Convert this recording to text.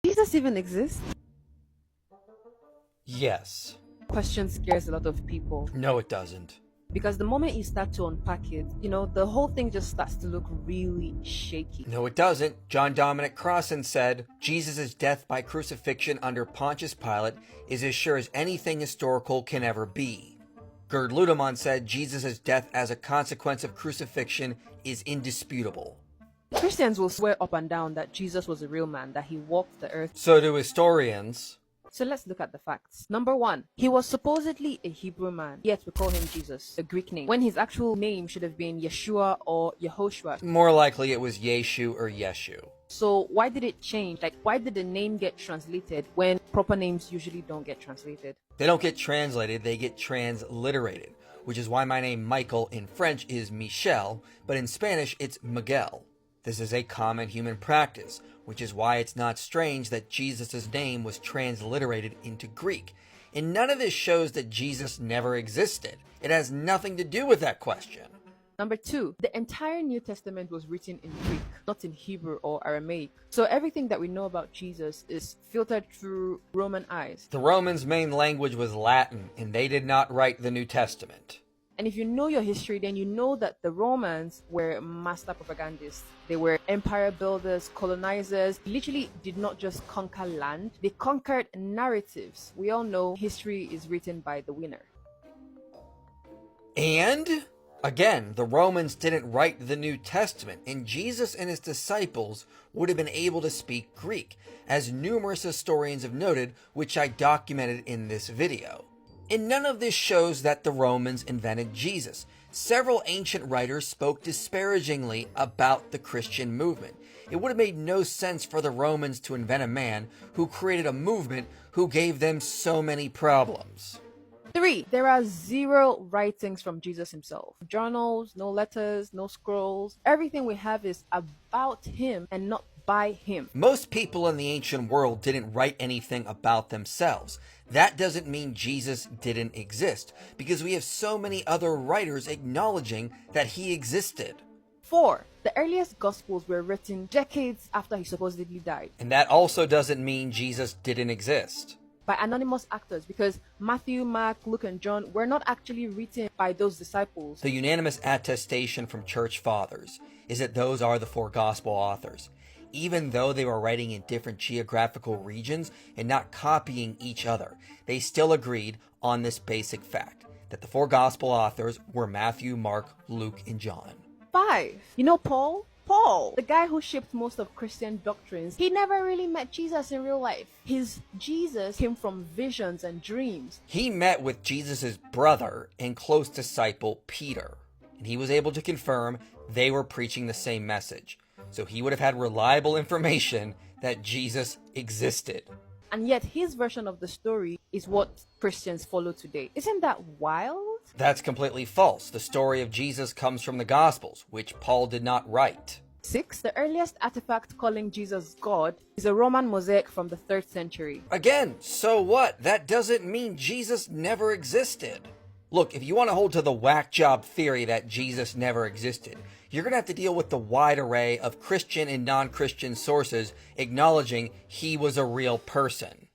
Jesus even exists? Yes. Question scares a lot of people No, it doesn't. because the moment you start to unpack it, the whole thing just starts to look really shaky. No, it doesn't. John Dominic Crossan said, Jesus' death by crucifixion under Pontius Pilate is as sure as anything historical can ever be. Gerd Ludemann said Jesus' death as a consequence of crucifixion is indisputable. Christians will swear up and down that Jesus was a real man, that he walked the earth. So do historians. So let's look at the facts. Number one, he was supposedly a Hebrew man, yet we call him Jesus, a Greek name, when his actual name should have been Yeshua or Yehoshua. More likely it was Yeshu or Yeshu. So why did it change? Like, why did the name get translated when proper names usually don't get translated? They don't get translated, they get transliterated, which is why my name Michael in French is Michel, but in Spanish it's Miguel. This is a common human practice, which is why it's not strange that Jesus' name was transliterated into Greek. And none of this shows that Jesus never existed. It has nothing to do with that question. Number two, the entire New Testament was written in Greek, not in Hebrew or Aramaic. So everything that we know about Jesus is filtered through Roman eyes. The Romans' main language was Latin, and they did not write the New Testament. And if you know your history, then you know that the Romans were master propagandists. They were empire builders, colonizers. They literally did not just conquer land, they conquered narratives. We all know history is written by the winner. And, again, the Romans didn't write the New Testament, and Jesus and his disciples would have been able to speak Greek, as numerous historians have noted, which I documented in this video. And none of this shows that the Romans invented Jesus. Several ancient writers spoke disparagingly about the Christian movement. It would have made no sense for the Romans to invent a man who created a movement who gave them so many problems. 3. There are zero writings from Jesus himself. Journals, no letters, no scrolls. Everything we have is about him and not by him. Most people in the ancient world didn't write anything about themselves. That doesn't mean Jesus didn't exist, because we have so many other writers acknowledging that he existed. 4. The earliest Gospels were written decades after he supposedly died And that also doesn't mean Jesus didn't exist. by anonymous actors, because Matthew, Mark, Luke, and John were not actually written by those disciples. The unanimous attestation from church fathers is that those are the four gospel authors. Even though they were writing in different geographical regions and not copying each other, they still agreed on this basic fact, that the four gospel authors were Matthew, Mark, Luke, and John. 5. You know Paul? Paul, the guy who shaped most of Christian doctrines, he never really met Jesus in real life. His Jesus came from visions and dreams. He met with Jesus' brother and close disciple Peter, and he was able to confirm they were preaching the same message. So he would have had reliable information that Jesus existed. And yet his version of the story is what Christians follow today. Isn't that wild? That's completely false. The story of Jesus comes from the Gospels, which Paul did not write. 6. The earliest artifact calling Jesus God is a Roman mosaic from the 3rd century. Again, so what? That doesn't mean Jesus never existed. Look, if you want to hold to the whack job theory that Jesus never existed, you're going to have to deal with the wide array of Christian and non-Christian sources acknowledging he was a real person.